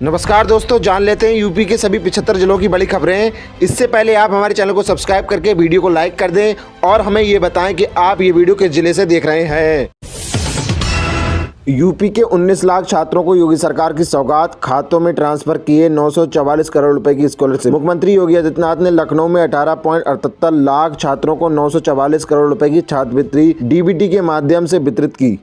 नमस्कार दोस्तों, जान लेते हैं यूपी के सभी 75 जिलों की बड़ी खबरें। इससे पहले आप हमारे चैनल को सब्सक्राइब करके वीडियो को लाइक कर दें और हमें ये बताएं कि आप ये वीडियो किस जिले से देख रहे हैं। यूपी के 19 लाख छात्रों को योगी सरकार की सौगात, खातों में ट्रांसफर किए 944 करोड़ रुपए की स्कॉलरशिप। मुख्यमंत्री योगी आदित्यनाथ ने लखनऊ में 18.78 लाख छात्रों को 944 करोड़ रुपए की छात्रवृत्ति डीबीटी के माध्यम से वितरित की।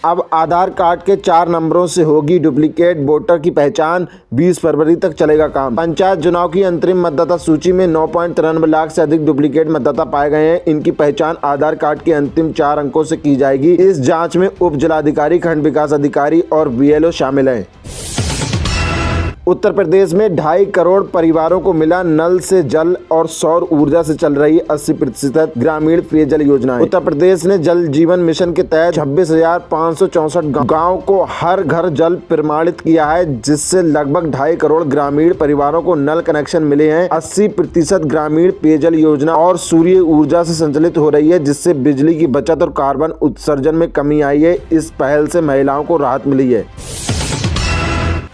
अब आधार कार्ड के 4 नंबरों से होगी डुप्लीकेट वोटर की पहचान, 20 फरवरी तक चलेगा काम। पंचायत चुनाव की अंतरिम मतदाता सूची में 9.93 लाख से अधिक डुप्लीकेट मतदाता पाए गए हैं। इनकी पहचान आधार कार्ड के अंतिम 4 अंकों से की जाएगी। इस जांच में उप जिलाधिकारी, खंड विकास अधिकारी और बीएलओ शामिल हैं। उत्तर प्रदेश में 2.5 करोड़ परिवारों को मिला नल से जल और सौर ऊर्जा से चल रही 80% ग्रामीण पेयजल योजनाएं। उत्तर प्रदेश ने जल जीवन मिशन के तहत 26,564 गाँव को हर घर जल प्रमाणित किया है, जिससे लगभग 2.5 करोड़ ग्रामीण परिवारों को नल कनेक्शन मिले हैं। 80% ग्रामीण पेयजल योजना और सूर्य ऊर्जा से संचालित हो रही है, जिससे बिजली की बचत और कार्बन उत्सर्जन में कमी आई है। इस पहल से महिलाओं को राहत मिली है।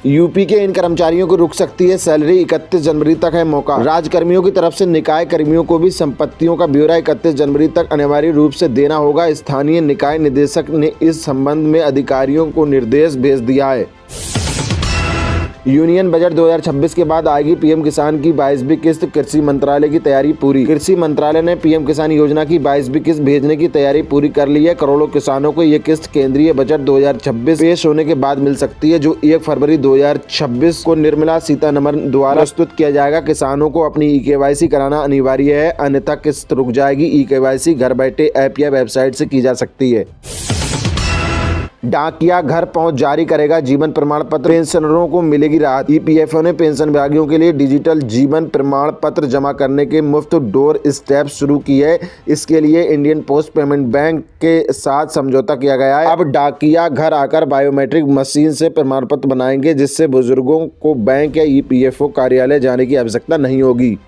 यूपी के इन कर्मचारियों को रुक सकती है सैलरी, 31 जनवरी तक है मौका। राज्यकर्मियों की तरफ से निकाय कर्मियों को भी संपत्तियों का ब्यौरा 31 जनवरी तक अनिवार्य रूप से देना होगा। स्थानीय निकाय निदेशक ने इस संबंध में अधिकारियों को निर्देश भेज दिया है। यूनियन बजट 2026 के बाद आएगी पीएम किसान की 22वीं किस्त, कृषि मंत्रालय की तैयारी पूरी। कृषि मंत्रालय ने पीएम किसान योजना की 22वीं किस्त भेजने की तैयारी पूरी कर ली है। करोड़ों किसानों को ये किस्त केंद्रीय बजट 2026 पेश होने के बाद मिल सकती है, जो 1 फरवरी 2026 को निर्मला सीतारमण द्वारा प्रस्तुत किया जाएगा। किसानों को अपनी ई-केवाईसी कराना अनिवार्य है, अन्यथा किस्त रुक जाएगी। ई-केवाईसी घर बैठे ऐप या वेबसाइट से की जा सकती है। डाकिया घर पहुंच जारी करेगा जीवन प्रमाण पत्र, पेंशनरों को मिलेगी राहत। ईपीएफओ ने पेंशनभोगियों के लिए डिजिटल जीवन प्रमाण पत्र जमा करने के मुफ्त डोर स्टेप शुरू की है। इसके लिए इंडियन पोस्ट पेमेंट बैंक के साथ समझौता किया गया है। अब डाकिया घर आकर बायोमेट्रिक मशीन से प्रमाण पत्र बनाएंगे, जिससे बुजुर्गों को बैंक या ईपीएफओ कार्यालय जाने की आवश्यकता नहीं होगी।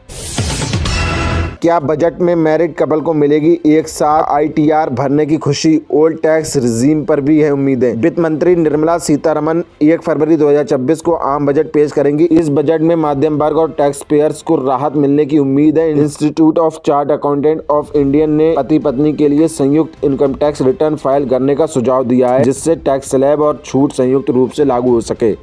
क्या बजट में मैरिड कपल को मिलेगी एक साथ आईटीआर भरने की खुशी? ओल्ड टैक्स रिजीम पर भी है उम्मीदें। वित्त मंत्री निर्मला सीतारमण 1 फरवरी 2026 को आम बजट पेश करेंगी। इस बजट में मध्यम वर्ग और टैक्स पेयर्स को राहत मिलने की उम्मीद है। Institute of chart accountant of India ने पति पत्नी के लिए संयुक्त इनकम टैक्स रिटर्न फाइल करने का सुझाव दिया है, जिससे टैक्स स्लैब और छूट संयुक्त रूप से लागू हो सके।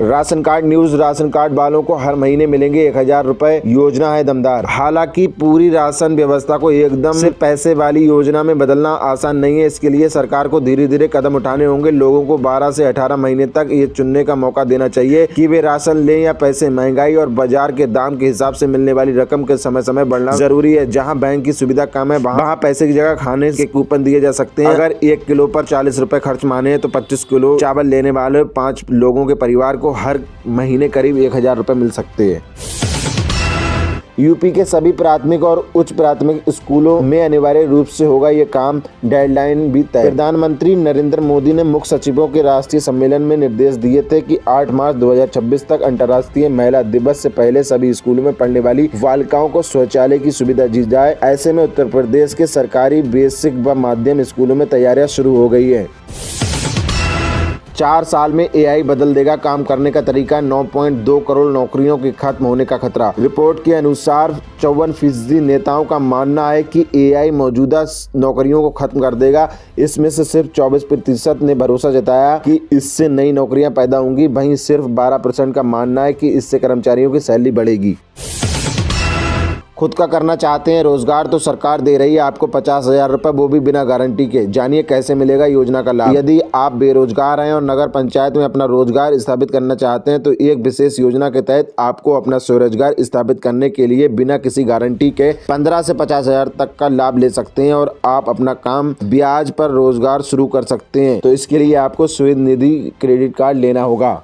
Ration card news, ration card वालों को हर महीने मिलेंगे 1000 रुपए, योजना है दमदार। हालांकि पूरी राशन व्यवस्था को एकदम से पैसे वाली योजना में बदलना आसान नहीं है। इसके लिए सरकार को धीरे धीरे कदम उठाने होंगे। लोगों को 12 से 18 महीने तक ये चुनने का मौका देना चाहिए कि वे राशन लें या पैसे। महंगाई और बाजार के दाम के हिसाब से मिलने वाली रकम के समय समय बढ़ना जरूरी है। जहाँ बैंक की सुविधा कम है, वहाँ पैसे की जगह खाने के कूपन दिए जा सकते हैं। अगर 1 किलो पर 40 रुपए खर्च माने तो 25 किलो चावल लेने वाले 5 लोगों के परिवार को हर महीने करीब 1000 रुपए मिल सकते हैं। यूपी के सभी प्राथमिक और उच्च प्राथमिक स्कूलों में अनिवार्य रूप से होगा ये काम, डेडलाइन भी तय। प्रधानमंत्री नरेंद्र मोदी ने मुख्य सचिवों के राष्ट्रीय सम्मेलन में निर्देश दिए थे कि 8 मार्च 2026 तक अंतर्राष्ट्रीय महिला दिवस से पहले सभी स्कूलों में पढ़ने वाली बालिकाओं को शौचालय की सुविधा दी जाए। ऐसे में उत्तर प्रदेश के सरकारी बेसिक व माध्यम स्कूलों में तैयारियां शुरू हो गई है। 4 साल में एआई बदल देगा काम करने का तरीका, 9.2 करोड़ नौकरियों के खत्म होने का खतरा। रिपोर्ट के अनुसार 54% नेताओं का मानना है कि एआई मौजूदा नौकरियों को खत्म कर देगा। इसमें से सिर्फ 24% ने भरोसा जताया कि इससे नई नौकरियां पैदा होंगी। वहीं सिर्फ 12% का मानना है कि इससे कर्मचारियों की सैलरी बढ़ेगी। खुद का करना चाहते हैं रोजगार तो सरकार दे रही है आपको 50,000 रुपए, वो भी बिना गारंटी के। जानिए कैसे मिलेगा योजना का लाभ। यदि आप बेरोजगार हैं और नगर पंचायत में अपना रोजगार स्थापित करना चाहते हैं तो एक विशेष योजना के तहत आपको अपना स्वरोजगार स्थापित करने के लिए बिना किसी गारंटी के 15 से 50,000 तक का लाभ ले सकते हैं और आप अपना काम ब्याज पर रोजगार शुरू कर सकते हैं। तो इसके लिए आपको स्वेनिधि क्रेडिट कार्ड लेना होगा।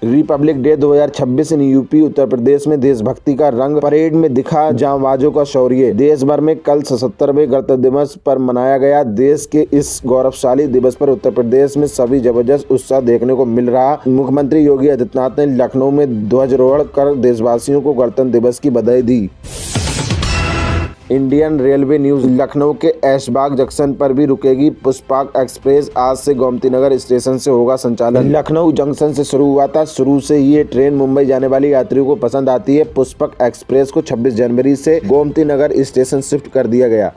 Republic Day 2026 in UP. Uttar Pradesh में देशभक्ति का रंग परेड में दिखा जांबाजों का शौर्य। देश भर में कल 77वें गणतंत्र दिवस पर मनाया गया। देश के इस गौरवशाली दिवस पर उत्तर प्रदेश में सभी जबरदस्त उत्साह देखने को मिल रहा। मुख्यमंत्री योगी आदित्यनाथ ने लखनऊ में ध्वजारोहण कर देशवासियों को गणतंत्र दिवस की बधाई दी। Indian railway news. लखनऊ के ऐशबाग जंक्शन पर भी रुकेगी पुष्पक एक्सप्रेस। आज से गोमतीनगर स्टेशन से होगा संचालन। लखनऊ जंक्शन से शुरू हुआ था। शुरू से ही ये ट्रेन मुंबई जाने वाली यात्रियों को पसंद आती है। पुष्पक एक्सप्रेस को 26 जनवरी से गोमतीनगर स्टेशन शिफ्ट कर दिया गया।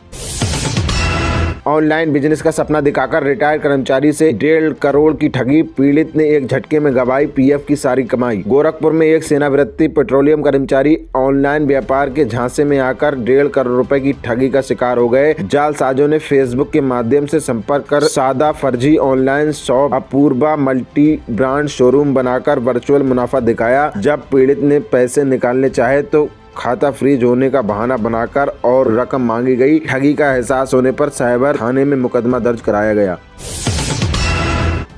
ऑनलाइन बिजनेस का सपना दिखाकर रिटायर्ड कर्मचारी से 1.5 करोड़ की ठगी। पीड़ित ने एक झटके में गंवाई पीएफ की सारी कमाई। गोरखपुर में एक सेवानिवृत्त पेट्रोलियम कर्मचारी ऑनलाइन व्यापार के झांसे में आकर 1.5 करोड़ रुपए की ठगी का शिकार हो गए। जालसाजों ने फेसबुक के माध्यम से संपर्क कर सादा फर्जी online shop Apurva multi brand showroom बनाकर वर्चुअल मुनाफा दिखाया। जब पीड़ित ने पैसे निकालने चाहे तो खाता फ्रीज होने का बहाना बनाकर और रकम मांगी गई। ठगी का एहसास होने पर साइबर थाने में मुकदमा दर्ज कराया गया।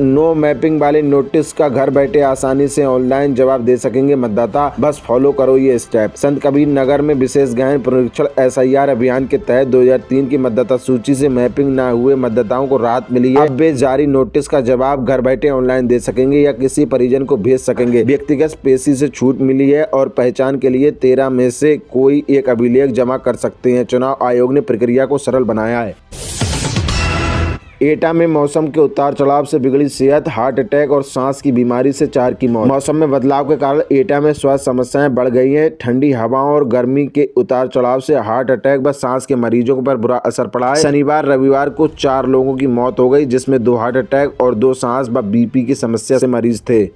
नो मैपिंग वाले नोटिस का घर बैठे आसानी से ऑनलाइन जवाब दे सकेंगे मतदाता। बस फॉलो करो ये स्टेप। संत कबीर नगर में विशेष गहन पुनरीक्षण SIR अभियान के तहत 2003 की मतदाता सूची से मैपिंग न हुए मतदाताओं को राहत मिली है। अब वे जारी नोटिस का जवाब घर बैठे ऑनलाइन दे सकेंगे या किसी परिजन को भेज सकेंगे। व्यक्तिगत पेशी से छूट मिली है और पहचान के लिए 13 में से कोई एक अभिलेख जमा कर सकते हैं। चुनाव आयोग ने प्रक्रिया को सरल बनाया है। एटा में मौसम के उतार चढ़ाव से बिगड़ी सेहत। हार्ट अटैक और सांस की बीमारी से 4 की मौत। मौसम में बदलाव के कारण एटा में स्वास्थ्य समस्याएं बढ़ गई हैं। ठंडी हवाओं और गर्मी के उतार चढ़ाव से हार्ट अटैक व सांस के मरीजों पर बुरा असर पड़ा है। शनिवार रविवार को 4 लोगों की मौत हो गई, जिसमें 2 हार्ट अटैक और 2 सांस व BP की समस्या से मरीज थे।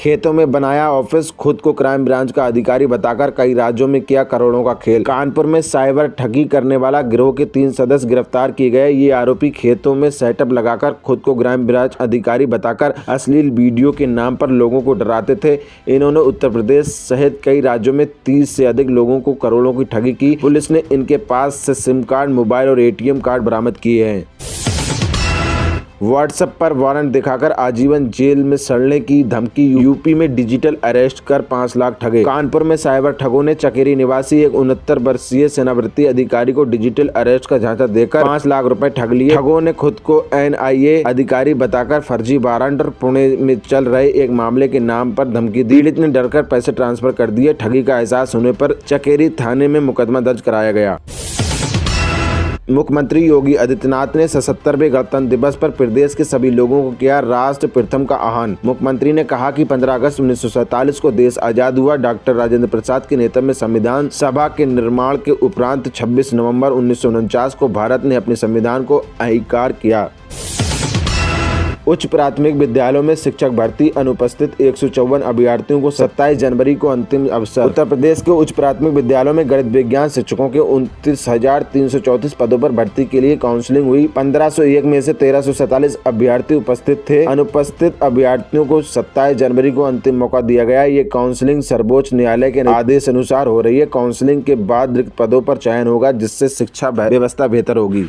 खेतों में बनाया ऑफिस, खुद को क्राइम ब्रांच का अधिकारी बताकर कई राज्यों में किया करोड़ों का खेल। कानपुर में साइबर ठगी करने वाला गिरोह के 3 सदस्य गिरफ्तार किए गए। ये आरोपी खेतों में सेटअप लगाकर खुद को क्राइम ब्रांच अधिकारी बताकर अश्लील वीडियो के नाम पर लोगों को डराते थे। इन्होंने उत्तर प्रदेश सहित कई राज्यों में 30 से अधिक लोगों को करोड़ों की ठगी की। पुलिस ने इनके पास से सिम कार्ड, मोबाइल और ATM कार्ड बरामद किए हैं। व्हाट्सएप पर वारंट दिखाकर आजीवन जेल में सड़ने की धमकी। यूपी में डिजिटल अरेस्ट कर 5 लाख ठगे। कानपुर में साइबर ठगों ने चकेरी निवासी एक 69 वर्षीय सेनावृत्ति अधिकारी को डिजिटल अरेस्ट का झांसा देकर 5 लाख रुपए ठग लिए। ठगों ने खुद को NIA अधिकारी बताकर फर्जी वारंट और पुणे में चल रहे एक मामले के नाम पर धमकी दी। पीड़ित ने डरकर पैसे ट्रांसफर कर दिए। ठगी का एहसास होने पर चकेरी थाने में मुकदमा दर्ज कराया गया। मुख्यमंत्री योगी आदित्यनाथ ने 77वें गणतंत्र दिवस पर प्रदेश के सभी लोगों को किया राष्ट्र प्रथम का आह्वान। मुख्यमंत्री ने कहा कि 15 अगस्त 1947 को देश आजाद हुआ। डॉक्टर राजेंद्र प्रसाद के नेतृत्व में संविधान सभा के निर्माण के उपरांत 26 नवंबर 1949 को भारत ने अपने संविधान को अंगीकार किया। उच्च प्राथमिक विद्यालयों में शिक्षक भर्ती अनुपस्थित 154 अभ्यर्थियों को 27 जनवरी को अंतिम अवसर। उत्तर प्रदेश के उच्च प्राथमिक विद्यालयों में गणित विज्ञान शिक्षकों के 29,334 पदों पर भर्ती के लिए काउंसलिंग हुई। 1501 में से 1347 अभ्यर्थी उपस्थित थे। अनुपस्थित अभ्यर्थियों को 27 जनवरी को अंतिम मौका दिया गया। ये काउंसलिंग सर्वोच्च न्यायालय के आदेश अनुसार हो रही है। काउंसलिंग के बाद रिक्त पदों पर चयन होगा, जिससे शिक्षा व्यवस्था बेहतर होगी।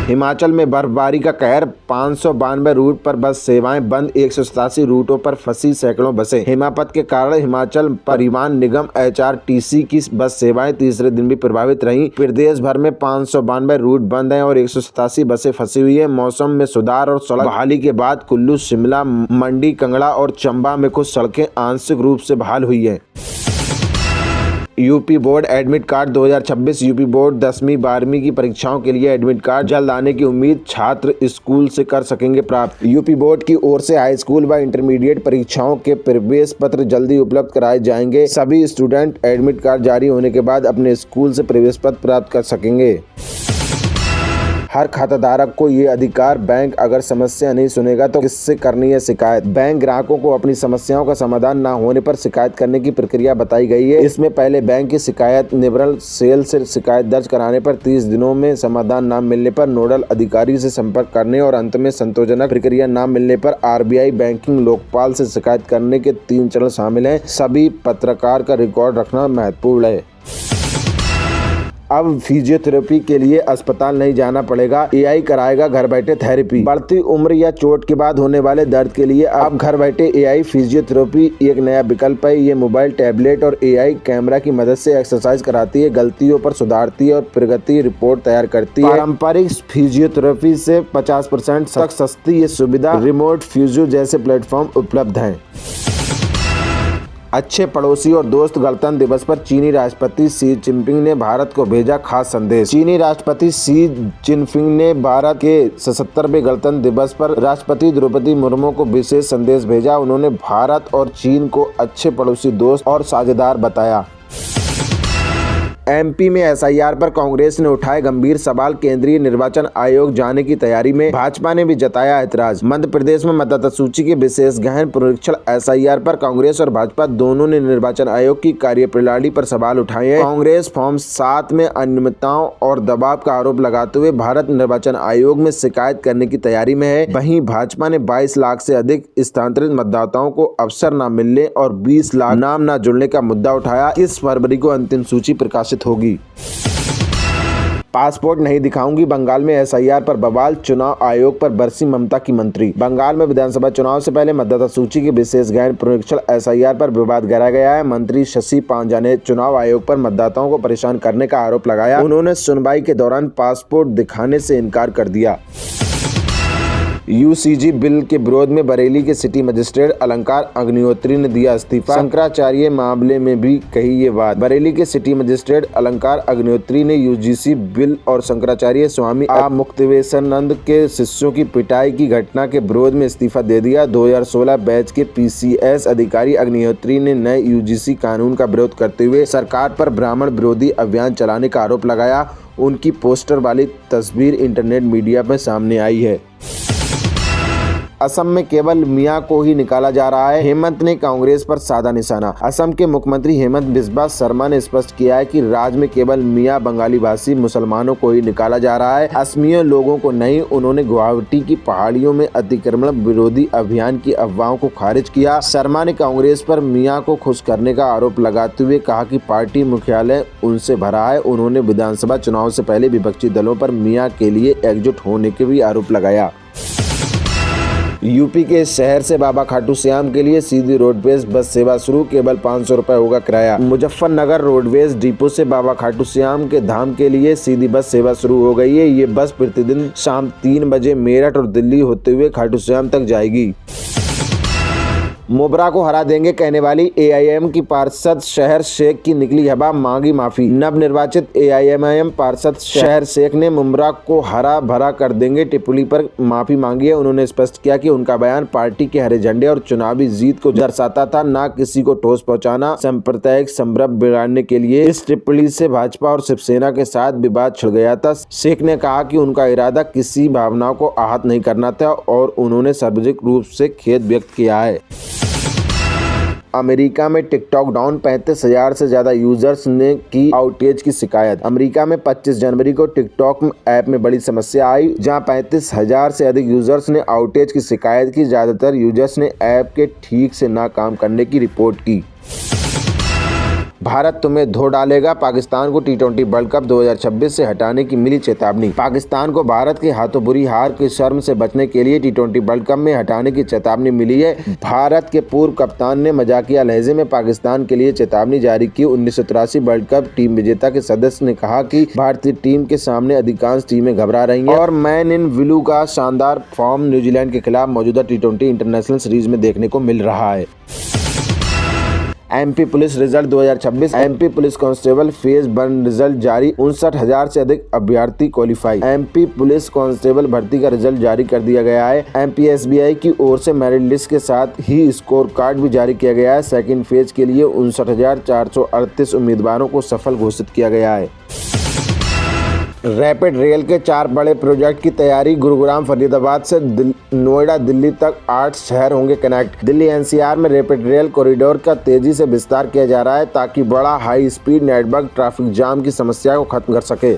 हिमाचल में बर्फबारी का कहर। 592 रूट पर बस सेवाएं बंद। 187 रूटों पर फंसी सैकड़ों बसें। हिमपात के कारण हिमाचल परिवहन निगम HRTC की बस सेवाएं तीसरे दिन भी प्रभावित रहीं। प्रदेश भर में 592 रूट बंद हैं और 187 बसें फंसी हुई हैं। मौसम में सुधार और सड़क बहाली के बाद कुल्लू, शिमला, मंडी, कांगड़ा और चंबा में कुछ सड़कें आंशिक रूप से बहाल हुई हैं। UP board admit card 2026। UP board 10वीं 12वीं की परीक्षाओं के लिए एडमिट कार्ड जल्द आने की उम्मीद। छात्र स्कूल से कर सकेंगे प्राप्त। यूपी बोर्ड की ओर से हाई स्कूल व इंटरमीडिएट परीक्षाओं के प्रवेश पत्र जल्दी उपलब्ध कराए जाएंगे। सभी स्टूडेंट एडमिट कार्ड जारी होने के बाद अपने स्कूल से प्रवेश पत्र प्राप्त कर सकेंगे। हर खाताधारक को ये अधिकार। बैंक अगर समस्या नहीं सुनेगा तो किससे करनी है शिकायत। बैंक ग्राहकों को अपनी समस्याओं का समाधान न होने पर शिकायत करने की प्रक्रिया बताई गई है। इसमें पहले बैंक की शिकायत निवारण सेल से शिकायत दर्ज कराने पर 30 दिनों में समाधान न मिलने पर नोडल अधिकारी से संपर्क करने और अंत में संतोषजनक प्रक्रिया न मिलने पर RBI बैंकिंग लोकपाल से शिकायत करने के 3 चरण शामिल हैं। सभी पत्रकार का रिकॉर्ड रखना महत्वपूर्ण है। अब फिजियोथेरेपी के लिए अस्पताल नहीं जाना पड़ेगा। AI कराएगा घर बैठे थेरेपी। बढ़ती उम्र या चोट के बाद होने वाले दर्द के लिए अब घर बैठे AI फिजियोथेरेपी एक नया विकल्प है। ये मोबाइल, टैबलेट और AI कैमरा की मदद से एक्सरसाइज कराती है, गलतियों पर सुधारती है और प्रगति रिपोर्ट तैयार करती है। पारंपरिक फिजियोथेरेपी से 50% तक सस्ती ये सुविधा रिमोट फिजियो जैसे प्लेटफॉर्म उपलब्ध है। अच्छे पड़ोसी और दोस्त गणतंत्र दिवस पर चीनी राष्ट्रपति शी जिनपिंग ने भारत को भेजा खास संदेश। चीनी राष्ट्रपति शी जिनपिंग ने भारत के 77वें गणतंत्र दिवस पर राष्ट्रपति द्रौपदी मुर्मू को विशेष संदेश भेजा। उन्होंने भारत और चीन को अच्छे पड़ोसी, दोस्त और साझेदार बताया। एमपी में एसआईआर पर कांग्रेस ने उठाए गंभीर सवाल। केंद्रीय निर्वाचन आयोग जाने की तैयारी में भाजपा ने भी जताया ऐतराज। मध्य प्रदेश में मतदाता सूची के विशेष गहन पुनरीक्षण एसआईआर पर कांग्रेस और भाजपा दोनों ने निर्वाचन आयोग की कार्यप्रणाली पर सवाल उठाए हैं। कांग्रेस फॉर्म 7 में अनियमितताओं और दबाव का आरोप लगाते हुए भारत निर्वाचन आयोग में शिकायत करने की तैयारी में है। वहीं भाजपा ने 22 लाख से अधिक स्थानांतरित मतदाताओं को अवसर न मिलने और 20 लाख नाम न जुड़ने का मुद्दा उठाया। 21 फरवरी को अंतिम सूची प्रकाशित होगी। पासपोर्ट नहीं दिखाऊंगी, बंगाल में एसआईआर पर बवाल। चुनाव आयोग पर बरसी ममता की मंत्री। बंगाल में विधानसभा चुनाव से पहले मतदाता सूची के विशेष गहन पुनरीक्षण एसआईआर पर विवाद गहरा गया है। मंत्री शशि पांजा ने चुनाव आयोग पर मतदाताओं को परेशान करने का आरोप लगाया। उन्होंने सुनवाई के दौरान पासपोर्ट दिखाने से इनकार कर दिया। यूसीजी बिल के विरोध में बरेली के सिटी मजिस्ट्रेट अलंकार अग्निहोत्री ने दिया इस्तीफा। शंकराचार्य मामले में भी कही ये बात। बरेली के सिटी मजिस्ट्रेट अलंकार अग्निहोत्री ने यूजीसी बिल और शंकराचार्य स्वामी मुक्तेश्वरानंद के शिष्यों की पिटाई की घटना के विरोध में इस्तीफा दे दिया। 2016 बैच के पीसीएस अधिकारी अग्निहोत्री ने नए यूजीसी कानून का विरोध करते हुए सरकार पर ब्राह्मण विरोधी अभियान चलाने का आरोप लगाया। उनकी पोस्टर वाली तस्वीर इंटरनेट मीडिया में सामने आई है। असम में केवल मियां को ही निकाला जा रहा है, हेमंत ने कांग्रेस पर साधा निशाना। असम के मुख्यमंत्री हेमंत बिस्वा शर्मा ने स्पष्ट किया है कि राज्य में केवल मियां बंगाली भाषी मुसलमानों को ही निकाला जा रहा है, असमियों लोगों को नहीं। उन्होंने गुवाहाटी की पहाड़ियों में अतिक्रमण विरोधी अभियान की अफवाहों को खारिज किया। शर्मा ने कांग्रेस पर मियां को खुश करने का आरोप लगाते हुए कहा कि पार्टी मुख्यालय उनसे भरा है। उन्होंने विधानसभा चुनाव से पहले विपक्षी दलों पर मियां के लिए एकजुट होने के भी आरोप लगाया। यूपी के शहर से बाबा खाटू श्याम के लिए सीधी रोडवेज बस सेवा शुरू। केवल 500 रुपए होगा किराया। मुजफ्फरनगर रोडवेज डिपो से बाबा खाटू श्याम के धाम के लिए सीधी बस सेवा शुरू हो गई है। ये बस प्रतिदिन शाम 3 बजे मेरठ और दिल्ली होते हुए खाटू श्याम तक जाएगी। मोबरा को हरा देंगे कहने वाली एआईएम की पार्षद शहर शेख की निकली हवा, मांगी माफी। नवनिर्वाचित एआईएमआईएम पार्षद शहर शेख ने मुमरा को हरा भरा कर देंगे टिप्पणी पर माफी मांगी है। उन्होंने स्पष्ट किया कि उनका बयान पार्टी के हरे झंडे और चुनावी जीत को दर्शाता था, न किसी को ठोस पहुंचाना, सांप्रदायिक संभ्रम बिगाड़ने के लिए। इस टिप्पणी से भाजपा और शिवसेना के साथ विवाद छिड़ गया था। शेख ने कहा कि उनका इरादा किसी भावनाओं को आहत नहीं करना था और उन्होंने सार्वजनिक रूप से खेद व्यक्त किया है। अमेरिका में टिकटॉक डाउन, 35,000 से ज्यादा यूजर्स ने की आउटेज की शिकायत। अमेरिका में 25 जनवरी को टिकटॉक ऐप में बड़ी समस्या आई, जहां 35,000 से अधिक यूजर्स ने आउटेज की शिकायत की। ज्यादातर यूजर्स ने ऐप के ठीक से ना काम करने की रिपोर्ट की। भारत तुम्हें धो डालेगा, पाकिस्तान को टी20 वर्ल्ड कप 2026 से हटाने की मिली चेतावनी। पाकिस्तान को भारत के हाथों बुरी हार की शर्म से बचने के लिए टी20 वर्ल्ड कप में हटाने की चेतावनी मिली है। भारत के पूर्व कप्तान ने मजाकिया लहजे में पाकिस्तान के लिए चेतावनी जारी की। 1983 वर्ल्ड कप टीम विजेता के सदस्य ने कहा कि भारतीय टीम के सामने अधिकांश टीमें घबरा रही हैं और मैन इन ब्लू का शानदार फॉर्म न्यूजीलैंड के खिलाफ मौजूदा टी20 इंटरनेशनल सीरीज में देखने को मिल रहा है। MP police result 2026। MP police constable phase 1 result जारी, 59,000 से अधिक अभ्यर्थी क्वालिफाई। एमपी पुलिस कांस्टेबल भर्ती का रिजल्ट जारी कर दिया गया है। एमपीएसबीआई की ओर से मेरिट लिस्ट के साथ ही स्कोर कार्ड भी जारी किया गया है। सेकंड फेज के लिए 59,438 उम्मीदवारों को सफल घोषित किया गया है। रैपिड रेल के 4 बड़े प्रोजेक्ट की तैयारी। गुरुग्राम फरीदाबाद से नोएडा दिल्ली तक 8 शहर होंगे कनेक्ट। दिल्ली एनसीआर में रैपिड रेल कॉरिडोर का तेजी से विस्तार किया जा रहा है ताकि बड़ा high speed network traffic jam की समस्या को खत्म कर सके।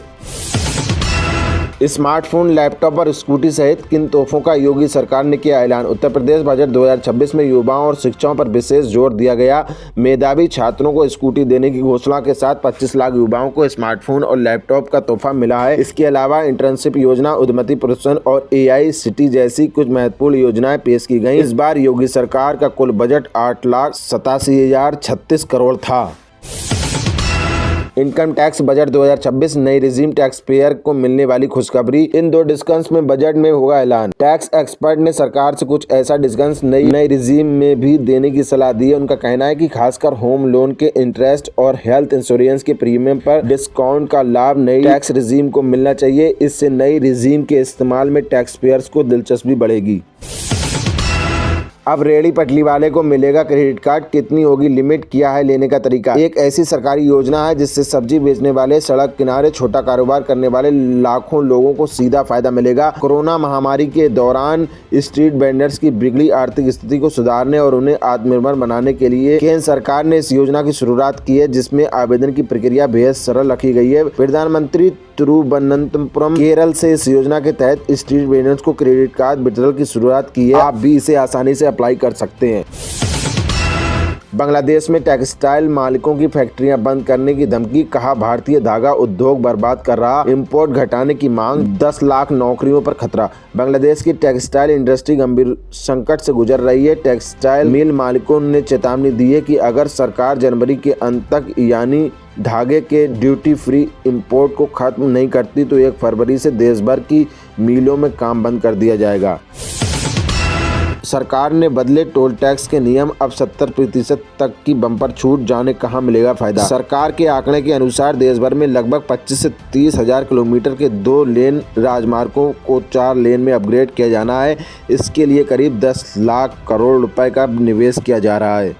स्मार्टफोन, लैपटॉप और स्कूटी सहित किन तोहफों का योगी सरकार ने किया ऐलान। उत्तर प्रदेश बजट 2026 में युवाओं और शिक्षाओं पर विशेष जोर दिया गया। मेधावी छात्रों को स्कूटी देने की घोषणा के साथ 25 लाख युवाओं को स्मार्टफोन और लैपटॉप का तोहफा मिला है। इसके अलावा इंटर्नशिप योजना, उद्यमती प्रोत्साहन और एआई सिटी जैसी कुछ महत्वपूर्ण योजनाएं पेश की गई। इस बार योगी सरकार का कुल बजट 8,87,036 करोड़ था। इनकम टैक्स बजट 2026, नई रिजीम टैक्स पेयर को मिलने वाली खुशखबरी। इन 2 डिस्कन्स में बजट में होगा ऐलान। टैक्स एक्सपर्ट ने सरकार से कुछ ऐसा डिस्कन्स नई रिजीम में भी देने की सलाह दी है। उनका कहना है कि खासकर होम लोन के इंटरेस्ट और हेल्थ इंश्योरेंस के प्रीमियम पर डिस्काउंट का लाभ नई टैक्स रिजीम को मिलना चाहिए। इससे नई रिजीम के इस्तेमाल में टैक्स पेयर्स को दिलचस्पी बढ़ेगी। अब रेहड़ी पटरी वाले को मिलेगा क्रेडिट कार्ड, कितनी होगी लिमिट, क्या है लेने का तरीका। एक ऐसी सरकारी योजना है जिससे सब्जी बेचने वाले, सड़क किनारे छोटा कारोबार करने वाले लाखों लोगों को सीधा फायदा मिलेगा। कोरोना महामारी के दौरान स्ट्रीट वेंडर्स की बिगड़ी आर्थिक स्थिति को सुधारने और उन्हें आत्मनिर्भर बनाने के लिए केंद्र सरकार ने इस योजना की शुरुआत की है, जिसमें आवेदन की प्रक्रिया बेहद सरल रखी गई है। प्रधानमंत्री तिरुवनंतपुरम केरल से इस योजना के तहत स्ट्रीट वेंडर्स को क्रेडिट कार्ड वितरण की शुरुआत की है। आप भी इसे आसानी से अप्लाई कर सकते हैं। बांग्लादेश में टेक्सटाइल मालिकों की फैक्ट्रियां बंद करने की धमकी, कहा भारतीय धागा उद्योग बर्बाद कर रहा, इंपोर्ट घटाने की मांग, 10 लाख नौकरियों पर खतरा। बांग्लादेश की टेक्सटाइल इंडस्ट्री गंभीर संकट से गुजर रही है। टेक्सटाइल मिल मालिकों ने चेतावनी दी है कि अगर सरकार जनवरी के अंत तक यानी धागे के ड्यूटी फ्री इंपोर्ट को खत्म नहीं करती तो 1 फरवरी से देश भर की मिलों में काम बंद कर दिया जाएगा। सरकार ने बदले टोल टैक्स के नियम, अब 70% तक की बम्पर छूट, जाने कहां मिलेगा फायदा। सरकार के आंकड़े के अनुसार देश भर में लगभग 25 से 30 हजार किलोमीटर के 2 लेन राजमार्गों को 4 लेन में अपग्रेड किया जाना है। इसके लिए करीब 10 लाख करोड़ रुपए का निवेश किया जा रहा है।